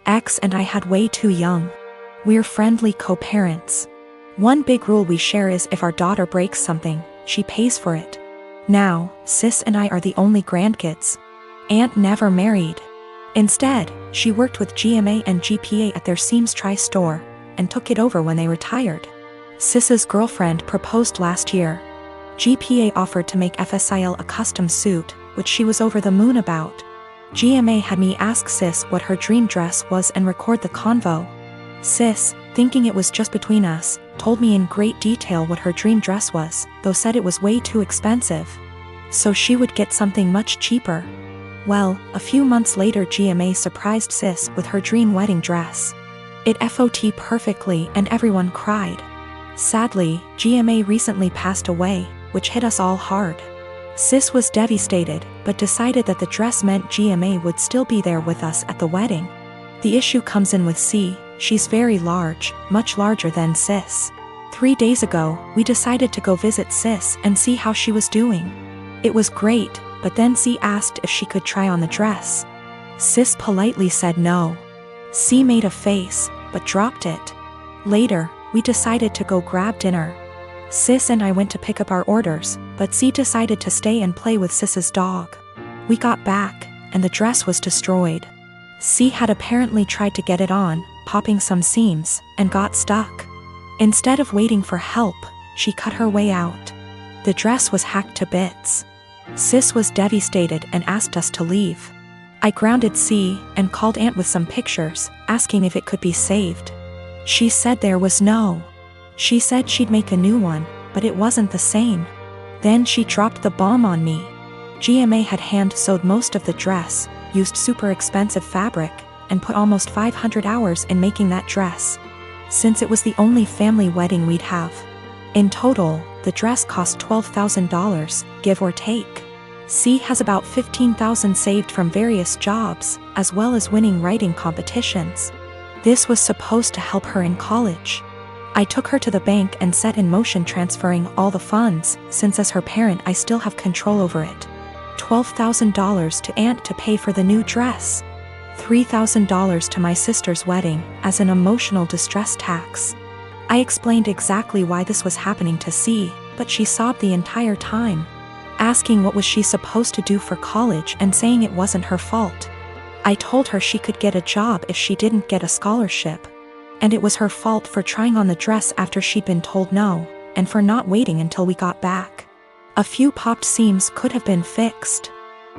Ex and I had way too young. We're friendly co-parents. One big rule we share is if our daughter breaks something, she pays for it. Now, sis and I are the only grandkids. Aunt never married. Instead, she worked with GMA and GPA at their Seams Tri-store, and took it over when they retired. Sis's girlfriend proposed last year. GPA offered to make FSIL a custom suit, which she was over the moon about. GMA had me ask Sis what her dream dress was and record the convo. Sis, thinking it was just between us, told me in great detail what her dream dress was, though said it was way too expensive. So she would get something much cheaper. Well, a few months later GMA surprised Sis with her dream wedding dress. It FOT perfectly and everyone cried. Sadly, GMA recently passed away, which hit us all hard. Sis was devastated, but decided that the dress meant GMA would still be there with us at the wedding. The issue comes in with C. She's very large, much larger than Sis. 3 days ago, we decided to go visit Sis and see how she was doing. It was great, but then C asked if she could try on the dress. Sis politely said no. C made a face, but dropped it. Later, we decided to go grab dinner. Sis and I went to pick up our orders, but C decided to stay and play with Sis's dog. We got back, and the dress was destroyed. C had apparently tried to get it on, popping some seams, and got stuck. Instead of waiting for help, she cut her way out. The dress was hacked to bits. Sis was devastated and asked us to leave. I grounded C and called Aunt with some pictures, asking if it could be saved. She said there was no. She said she'd make a new one, but it wasn't the same. Then she dropped the bomb on me. GMA had hand-sewed most of the dress, used super expensive fabric, and put almost 500 hours in making that dress. Since it was the only family wedding we'd have. In total, the dress cost $12,000, give or take. C has about $15,000 saved from various jobs, as well as winning writing competitions. This was supposed to help her in college. I took her to the bank and set in motion transferring all the funds, since as her parent I still have control over it. $12,000 to Aunt to pay for the new dress. $3,000 to my sister's wedding, as an emotional distress tax. I explained exactly why this was happening to C, but she sobbed the entire time, asking what was she supposed to do for college and saying it wasn't her fault. I told her she could get a job if she didn't get a scholarship. And it was her fault for trying on the dress after she'd been told no, and for not waiting until we got back. A few popped seams could have been fixed.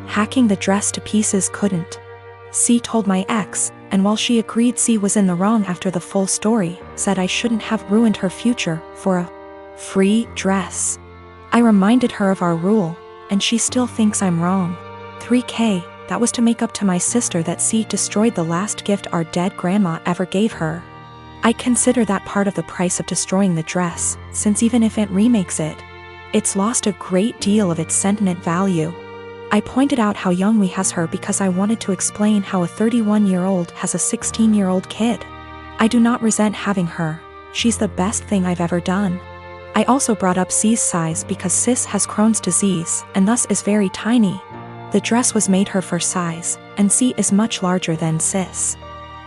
Hacking the dress to pieces couldn't. C told my ex, and while she agreed C was in the wrong after the full story, said I shouldn't have ruined her future for a free dress. I reminded her of our rule, and she still thinks I'm wrong. $3,000, that was to make up to my sister that C destroyed the last gift our dead grandma ever gave her. I consider that part of the price of destroying the dress, since even if Aunt remakes it, it's lost a great deal of its sentiment value. I pointed out how young we has her because I wanted to explain how a 31-year-old has a 16-year-old kid. I do not resent having her, she's the best thing I've ever done. I also brought up C's size because Sis has Crohn's disease and thus is very tiny. The dress was made her for size, and C is much larger than Sis.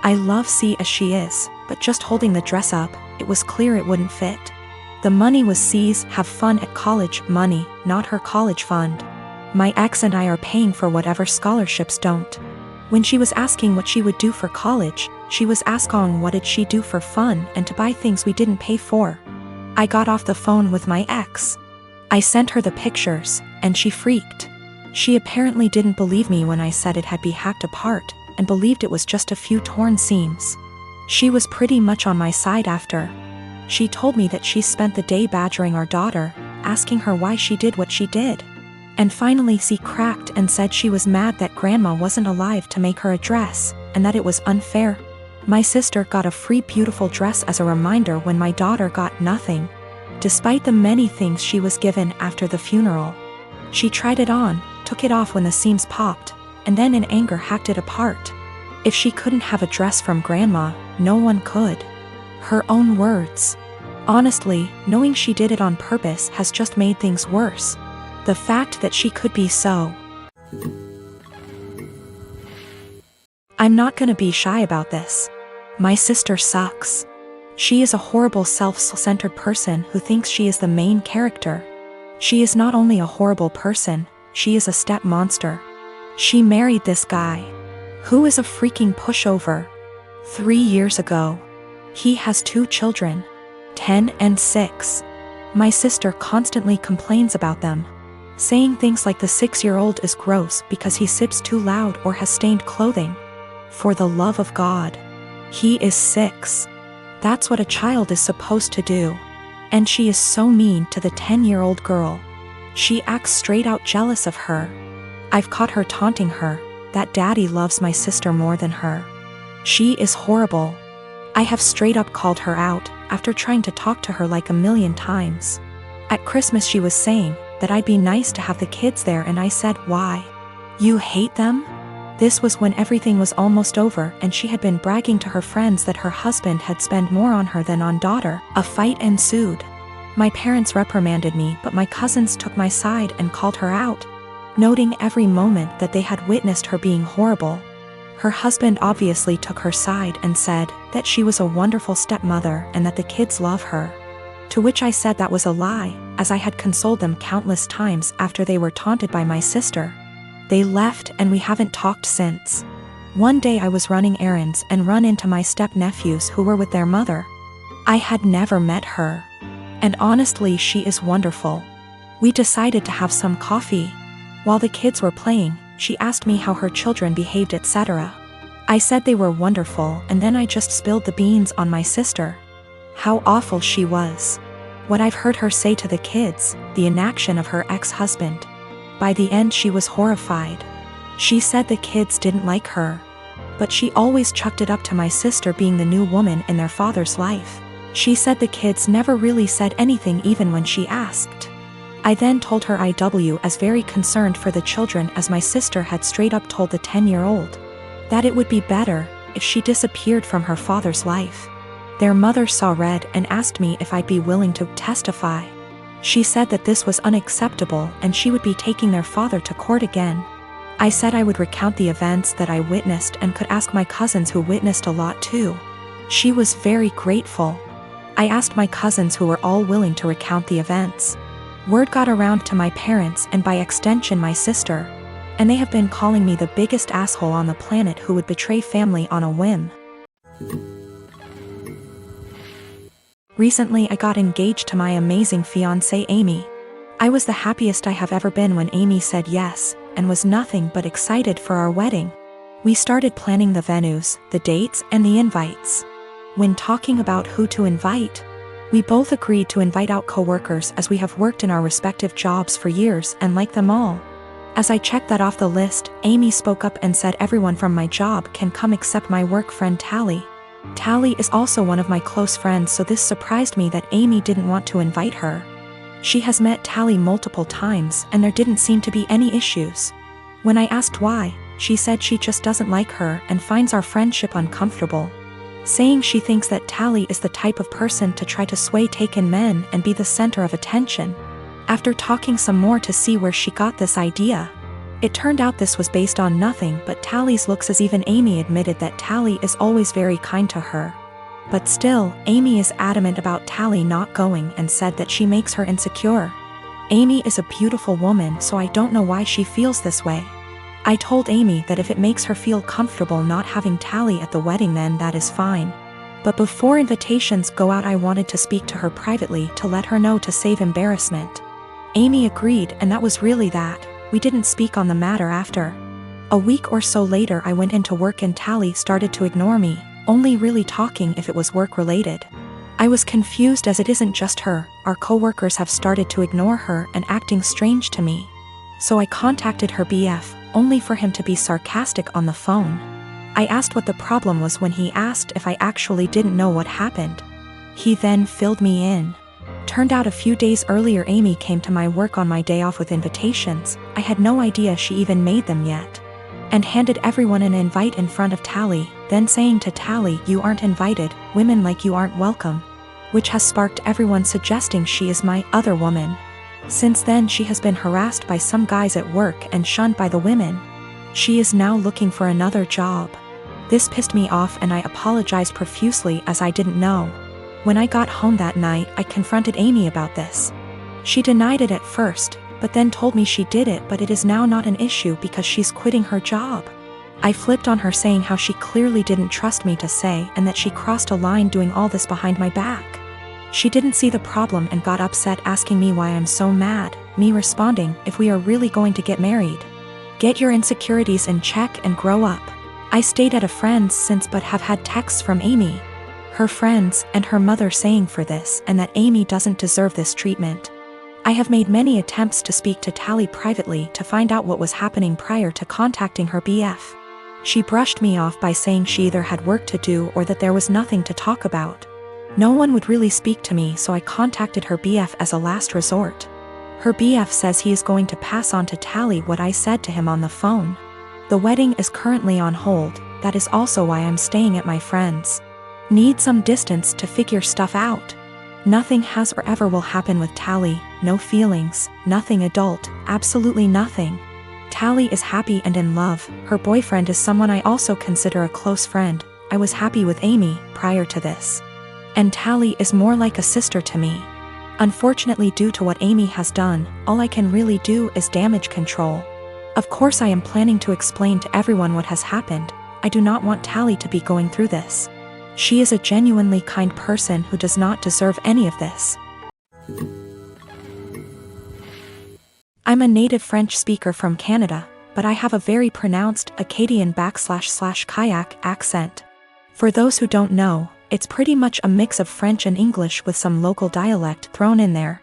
I love C as she is, but just holding the dress up, it was clear it wouldn't fit. The money was C's have fun at college money, not her college fund. My ex and I are paying for whatever scholarships don't. When she was asking what she would do for college, she was asking what did she do for fun and to buy things we didn't pay for. I got off the phone with my ex. I sent her the pictures, and she freaked. She apparently didn't believe me when I said it had been hacked apart, and believed it was just a few torn seams. She was pretty much on my side after. She told me that she spent the day badgering our daughter, asking her why she did what she did. And finally C cracked and said she was mad that grandma wasn't alive to make her a dress, and that it was unfair. My sister got a free beautiful dress as a reminder when my daughter got nothing. Despite the many things she was given after the funeral. She tried it on, took it off when the seams popped, and then in anger hacked it apart. If she couldn't have a dress from grandma, no one could. Her own words. Honestly, knowing she did it on purpose has just made things worse. The fact that she could be so I'm not gonna be shy about this. My sister sucks. She is a horrible self-centered person who thinks she is the main character. She is not only a horrible person, she is a step monster. She married this guy, who is a freaking pushover. 3 years ago. He has 2 children, 10 and 6. My sister constantly complains about them, saying things like the 6-year-old is gross because he sips too loud or has stained clothing. For the love of God. He is 6. That's what a child is supposed to do. And she is so mean to the 10-year-old girl. She acts straight out jealous of her. I've caught her taunting her, that daddy loves my sister more than her. She is horrible. I have straight up called her out, after trying to talk to her like a million times. At Christmas she was saying that I'd be nice to have the kids there, and I said, why? You hate them? This was when everything was almost over and she had been bragging to her friends that her husband had spent more on her than on daughter. A fight ensued. My parents reprimanded me, but my cousins took my side and called her out, noting every moment that they had witnessed her being horrible. Her husband obviously took her side and said that she was a wonderful stepmother and that the kids love her. To which I said that was a lie, as I had consoled them countless times after they were taunted by my sister. They left and we haven't talked since. One day I was running errands and run into my step-nephews who were with their mother. I had never met her. And honestly, she is wonderful. We decided to have some coffee. While the kids were playing, she asked me how her children behaved, etc. I said they were wonderful, and then I just spilled the beans on my sister. How awful she was. What I've heard her say to the kids, the inaction of her ex-husband. By the end she was horrified. She said the kids didn't like her. But she always chucked it up to my sister being the new woman in their father's life. She said the kids never really said anything even when she asked. I then told her I was very concerned for the children, as my sister had straight up told the 10-year-old that it would be better if she disappeared from her father's life. Their mother saw red and asked me if I'd be willing to testify. She said that this was unacceptable and she would be taking their father to court again. I said I would recount the events that I witnessed and could ask my cousins who witnessed a lot too. She was very grateful. I asked my cousins who were all willing to recount the events. Word got around to my parents and by extension my sister, and they have been calling me the biggest asshole on the planet who would betray family on a whim. Recently I got engaged to my amazing fiancée Amy. I was the happiest I have ever been when Amy said yes, and was nothing but excited for our wedding. We started planning the venues, the dates, and the invites. When talking about who to invite, we both agreed to invite out co-workers, as we have worked in our respective jobs for years and like them all. As I checked that off the list, Amy spoke up and said everyone from my job can come except my work friend Tally. Tally is also one of my close friends, so this surprised me that Amy didn't want to invite her. She has met Tally multiple times and there didn't seem to be any issues. When I asked why, she said she just doesn't like her and finds our friendship uncomfortable, saying she thinks that Tally is the type of person to try to sway taken men and be the center of attention. After talking some more to see where she got this idea, it turned out this was based on nothing but Tally's looks, as even Amy admitted that Tally is always very kind to her. But still, Amy is adamant about Tally not going and said that she makes her insecure. Amy is a beautiful woman, so I don't know why she feels this way. I told Amy that if it makes her feel comfortable not having Tally at the wedding, then that is fine. But before invitations go out, I wanted to speak to her privately to let her know to save embarrassment. Amy agreed, and that was really that. We didn't speak on the matter after. A week or so later I went into work and Tally started to ignore me, only really talking if it was work related. I was confused, as it isn't just her, our co-workers have started to ignore her and acting strange to me. So I contacted her BF, only for him to be sarcastic on the phone. I asked what the problem was when he asked if I actually didn't know what happened. He then filled me in. Turned out a few days earlier Amy came to my work on my day off with invitations. I had no idea she even made them yet. And handed everyone an invite in front of Tally, then saying to Tally, "You aren't invited, women like you aren't welcome." Which has sparked everyone suggesting she is my other woman. Since then she has been harassed by some guys at work and shunned by the women. She is now looking for another job. This pissed me off and I apologized profusely as I didn't know. When I got home that night, I confronted Amy about this. She denied it at first, but then told me she did it, but it is now not an issue because she's quitting her job. I flipped on her, saying how she clearly didn't trust me to say and that she crossed a line doing all this behind my back. She didn't see the problem and got upset, asking me why I'm so mad, me responding, if we are really going to get married, get your insecurities in check and grow up. I stayed at a friend's since but have had texts from Amy, her friends, and her mother saying for this and that Amy doesn't deserve this treatment. I have made many attempts to speak to Tally privately to find out what was happening prior to contacting her BF. She brushed me off by saying she either had work to do or that there was nothing to talk about. No one would really speak to me, so I contacted her BF as a last resort. Her BF says he is going to pass on to Tally what I said to him on the phone. The wedding is currently on hold, that is also why I'm staying at my friend's. Need some distance to figure stuff out. Nothing has or ever will happen with Tally, no feelings, nothing adult, absolutely nothing. Tally is happy and in love, her boyfriend is someone I also consider a close friend. I was happy with Amy prior to this. And Tally is more like a sister to me. Unfortunately, due to what Amy has done, all I can really do is damage control. Of course I am planning to explain to everyone what has happened. I do not want Tally to be going through this. She is a genuinely kind person who does not deserve any of this. I'm a native French speaker from Canada, but I have a very pronounced Acadian/kayak accent. For those who don't know, it's pretty much a mix of French and English with some local dialect thrown in there.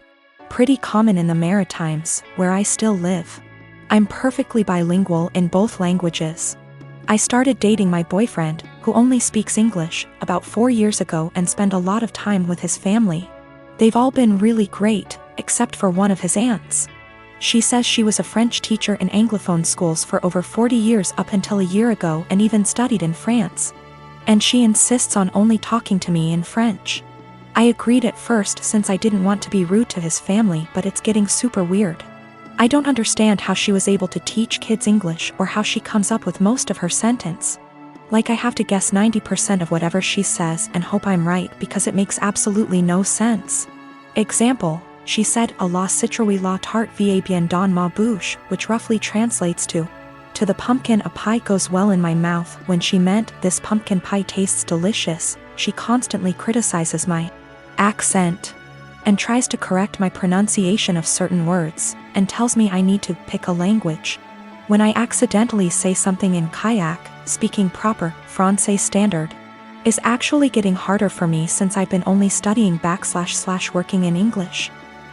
Pretty common in the Maritimes, where I still live. I'm perfectly bilingual in both languages. I started dating my boyfriend, who only speaks English, about 4 years ago and spent a lot of time with his family. They've all been really great, except for one of his aunts. She says she was a French teacher in Anglophone schools for over 40 years up until a year ago and even studied in France. And she insists on only talking to me in French. I agreed at first since I didn't want to be rude to his family, but it's getting super weird. I don't understand how she was able to teach kids English or how she comes up with most of her sentence. Like I have to guess 90% of whatever she says and hope I'm right because it makes absolutely no sense. Example, she said, "A la citrouille la tarte va bien dans ma bouche," which roughly translates to the pumpkin a pie goes well in my mouth, when she meant this pumpkin pie tastes delicious. She constantly criticizes my accent and tries to correct my pronunciation of certain words, and tells me I need to pick a language. When I accidentally say something in kayak, speaking proper Francais standard is actually getting harder for me since I've been only studying / working in English.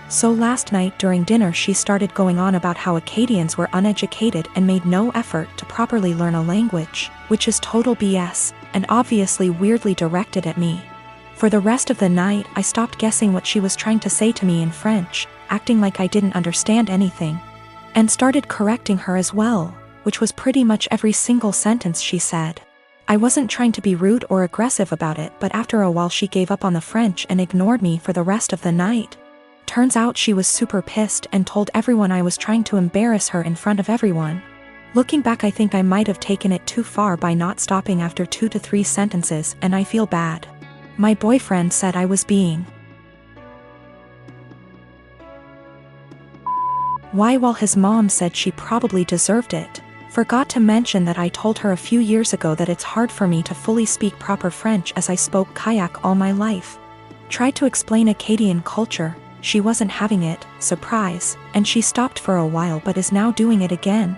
So last night during dinner she started going on about how Acadians were uneducated and made no effort to properly learn a language, which is total BS, and obviously weirdly directed at me. For the rest of the night I stopped guessing what she was trying to say to me in French, acting like I didn't understand anything, and started correcting her as well, which was pretty much every single sentence she said. I wasn't trying to be rude or aggressive about it, but after a while she gave up on the French and ignored me for the rest of the night. Turns out she was super pissed and told everyone I was trying to embarrass her in front of everyone. Looking back, I think I might have taken it too far by not stopping after 2 to 3 sentences, and I feel bad. My boyfriend said I was being why, while his mom said she probably deserved it. Forgot to mention that I told her a few years ago that it's hard for me to fully speak proper French as I spoke kayak all my life. Tried to explain Acadian culture, she wasn't having it, surprise, and she stopped for a while but is now doing it again.